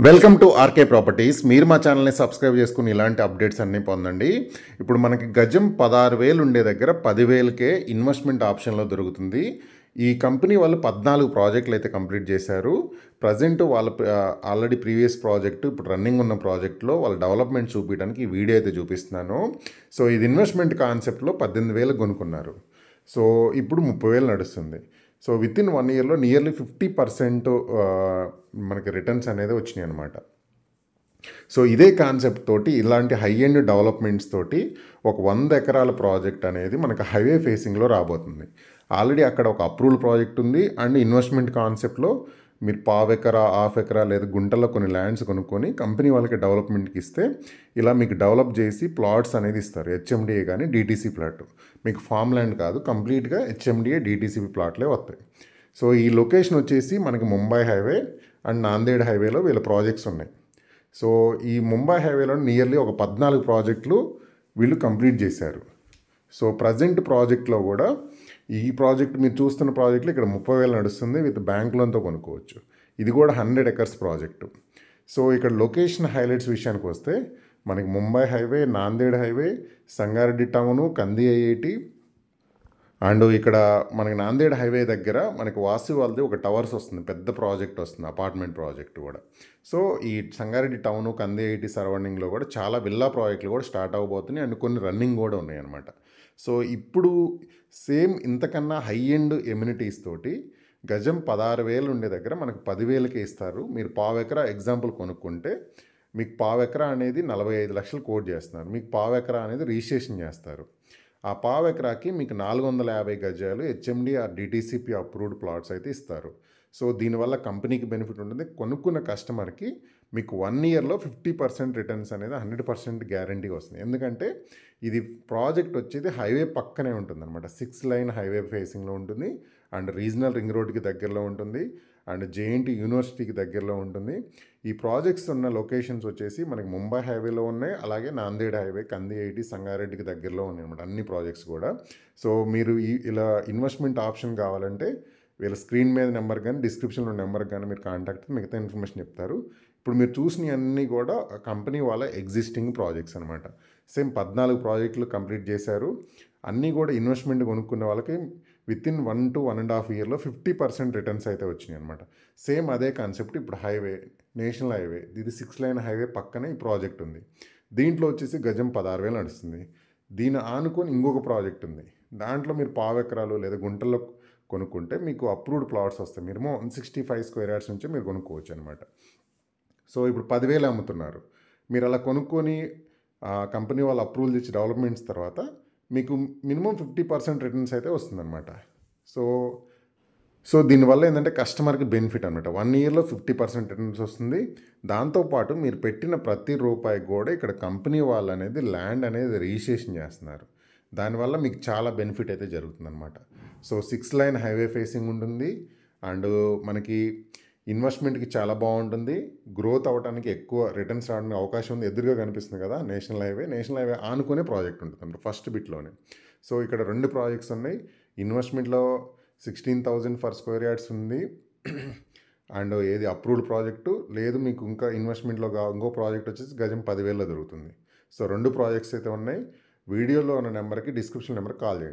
Welcome to RK properties. మీరు మా ఛానల్ని సబ్స్క్రైబ్ చేసుకుని ఇలాంటి అప్డేట్స్ అన్నీ పొందండి. ఇప్పుడు మనకి గజం 16,000 ఉండే దగ్గర 10,000కే ఇన్వెస్ట్మెంట్ ఆప్షన్లో దొరుకుతుంది. ఈ కంపెనీ వాళ్ళు 14 ప్రాజెక్టులు అయితే కంప్లీట్ చేశారు. ప్రజెంట్ వాళ్ళ ఆల్రెడీ ప్రీవియస్ ప్రాజెక్టు, ఇప్పుడు రన్నింగ్ ఉన్న ప్రాజెక్ట్లో వాళ్ళ డెవలప్మెంట్ చూపించడానికి ఈ వీడియో అయితే చూపిస్తున్నాను. సో ఇది ఇన్వెస్ట్మెంట్ కాన్సెప్ట్లో 18,000 కొనుక్కున్నారు. సో ఇప్పుడు 30,000 నడుస్తుంది. సో విత్ ఇన్ 1 ఇయర్లో నియర్లీ 50% మనకి రిటర్న్స్ అనేది వచ్చినాయి అనమాట. సో ఇదే కాన్సెప్ట్ తోటి ఇలాంటి హై ఎండ్ డెవలప్మెంట్స్ తోటి ఒక 100 ఎకరాల ప్రాజెక్ట్ అనేది మనకు హైవే ఫేసింగ్లో రాబోతుంది. ఆల్రెడీ అక్కడ ఒక అప్రూవల్ ప్రాజెక్ట్ ఉంది. అండ్ ఇన్వెస్ట్మెంట్ కాన్సెప్ట్లో మీరు పావు ఎకరా, హాఫ్ ఎకరా లేదా గుంటల్లో కొన్ని ల్యాండ్స్ కొనుక్కొని కంపెనీ వాళ్ళకి డెవలప్మెంట్కి ఇస్తే ఇలా మీకు డెవలప్ చేసి ప్లాట్స్ అనేది ఇస్తారు. హెచ్ఎండిఏ కానీ డిటీసీ ప్లాట్, మీకు ఫామ్ ల్యాండ్ కాదు, కంప్లీట్గా హెచ్ఎండిఏ డిటీసీ ప్లాట్లే వస్తాయి. సో ఈ లొకేషన్ వచ్చేసి మనకి ముంబై హైవే అండ్ నాందేడ్ హైవేలో వీళ్ళ ప్రాజెక్ట్స్ ఉన్నాయి. సో ఈ ముంబై హైవేలో నియర్లీ ఒక 14 ప్రాజెక్టులు వీళ్ళు కంప్లీట్ చేశారు. సో ప్రజెంట్ ప్రాజెక్ట్లో కూడా ఈ ప్రాజెక్ట్ మీరు చూస్తున్న ప్రాజెక్ట్లో ఇక్కడ 30,000 నడుస్తుంది. విత్ బ్యాంక్ లోన్తో కొనుక్కోవచ్చు. ఇది కూడా 100 ఎకర్స్ ప్రాజెక్టు. సో ఇక్కడ లొకేషన్ హైలైట్స్ విషయానికి వస్తే మనకి Mumbai highway, Nanded highway, Sangareddy town, కంది ఐఐటి అండ్ ఇక్కడ మనకి నాందేడ్ హైవే దగ్గర మనకి వాసు వాళ్ళది ఒక టవర్స్ వస్తుంది, పెద్ద ప్రాజెక్ట్ వస్తుంది, అపార్ట్మెంట్ ప్రాజెక్ట్ కూడా. సో ఈ సంగారెడ్డి టౌను, కంది ఐఐటి సరౌండింగ్లో కూడా చాలా విల్లా ప్రాజెక్టులు కూడా స్టార్ట్ అవ్వబోతున్నాయి అండ్ కొన్ని రన్నింగ్ కూడా ఉన్నాయి అనమాట. సో ఇప్పుడు సేమ్ ఇంతకన్నా హై ఎండ్ ఎమ్యూనిటీస్ తోటి గజం 16,000 ఉండే దగ్గర మనకు 10,000కే ఇస్తారు. మీరు పావు ఎకరా ఎగ్జాంపుల్ కొనుక్కుంటే మీకు పావు ఎకరా అనేది 45 లక్షలు కోట్ చేస్తున్నారు. మీకు పావు ఎకరా అనేది రిజిస్ట్రేషన్ చేస్తారు. ఆ పావు ఎకరాకి మీకు 450 గజాలు HMD or DTCP approved plots అయితే ఇస్తారు. సో దీనివల్ల కంపెనీకి బెనిఫిట్ ఉంటుంది. కొనుక్కున్న కస్టమర్కి మీకు 1 ఇయర్లో 50% రిటర్న్స్ అనేది 100% గ్యారంటీగా వస్తుంది. ఎందుకంటే ఇది ప్రాజెక్ట్ వచ్చేది హైవే పక్కనే ఉంటుంది అనమాట. 6 లైన్ హైవే ఫేసింగ్లో ఉంటుంది అండ్ రీజనల్ రింగ్ రోడ్కి దగ్గరలో ఉంటుంది అండ్ జేఎన్టీ యూనివర్సిటీకి దగ్గరలో ఉంటుంది. ఈ ప్రాజెక్ట్స్ ఉన్న లొకేషన్స్ వచ్చేసి మనకి ముంబై హైవేలో ఉన్నాయి, అలాగే నాందేడ్ హైవే, కంది ఐఐటి, సంగారెడ్డికి దగ్గరలో ఉన్నాయి అనమాట అన్ని ప్రాజెక్ట్స్ కూడా. సో మీరు ఇలా ఇన్వెస్ట్మెంట్ ఆప్షన్ కావాలంటే వీళ్ళ స్క్రీన్ మీద నెంబర్ కానీ డిస్క్రిప్షన్లో నెంబర్ కానీ మీరు కాంటాక్ట్ మిగతా ఇన్ఫర్మేషన్ చెప్తారు. ఇప్పుడు మీరు చూసినవన్నీ కూడా కంపెనీ వాళ్ళ ఎగ్జిస్టింగ్ ప్రాజెక్ట్స్ అనమాట. సేమ్ 14 ప్రాజెక్టులు కంప్లీట్ చేశారు. అన్నీ కూడా ఇన్వెస్ట్మెంట్ కొనుక్కున్న వాళ్ళకి విత్ ఇన్ 1 to 1.5 ఇయర్లో 50% రిటర్న్స్ అయితే వచ్చినాయి అనమాట. సేమ్ అదే కాన్సెప్ట్ ఇప్పుడు హైవే, నేషనల్ హైవే, ఇది 6 లైన్ హైవే పక్కనే ఈ ప్రాజెక్ట్ ఉంది. దీంట్లో వచ్చేసి గజం 16,000 నడుస్తుంది. దీని ఆనుకొని ఇంకొక ప్రాజెక్ట్ ఉంది. దాంట్లో మీరు పావు ఎకరాలు లేదా గుంటల్లో కొనుక్కుంటే మీకు అప్రూవ్డ్ ప్లాట్స్ వస్తాయి. మీరు 165 స్క్వేర్ యార్డ్స్ నుంచి మీరు కొనుక్కోవచ్చు అనమాట. సో ఇప్పుడు 10,000 అమ్ముతున్నారు. మీరు అలా కొనుక్కొని కంపెనీ వాళ్ళు అప్రూవల్ ఇచ్చి డెవలప్మెంట్స్ తర్వాత మీకు మినిమం 50% రిటర్న్స్ అయితే వస్తుందన్నమాట. సో దీనివల్ల ఏంటంటే కస్టమర్కి బెనిఫిట్ అనమాట. 1 ఇయర్లో 50% రిటర్న్స్ వస్తుంది. దాంతోపాటు మీరు పెట్టిన ప్రతి రూపాయి కూడా ఇక్కడ కంపెనీ వాళ్ళు అనేది ల్యాండ్ అనేది రిజిస్ట్రేషన్ చేస్తున్నారు. దానివల్ల మీకు చాలా బెనిఫిట్ అయితే జరుగుతుందన్నమాట. సో 6 లైన్ హైవే ఫేసింగ్ ఉంటుంది అండ్ మనకి ఇన్వెస్ట్మెంట్కి చాలా బాగుంటుంది. గ్రోత్ అవ్వడానికి ఎక్కువ రిటర్న్స్ రావడానికి అవకాశం ఉంది. ఎదురుగా కనిపిస్తుంది కదా నేషనల్ హైవే ఆనుకునే ప్రాజెక్ట్ ఉంటుంది అంటే ఫస్ట్ బిట్లోనే. సో ఇక్కడ 2 ప్రాజెక్ట్స్ ఉన్నాయి. ఇన్వెస్ట్మెంట్లో 16,000 ఫర్ స్క్వేర్ యార్డ్స్ ఉంది అండ్ ఏది అప్రూవ్డ్ ప్రాజెక్టు లేదు. మీకు ఇంకా ఇన్వెస్ట్మెంట్లో ఇంకో ప్రాజెక్ట్ వచ్చేసి గజం 10,000లో దొరుకుతుంది. సో 2 ప్రాజెక్ట్స్ అయితే ఉన్నాయి. వీడియోలో ఉన్న నెంబర్కి డిస్క్రిప్షన్ నెంబర్కి కాల్ చేయండి.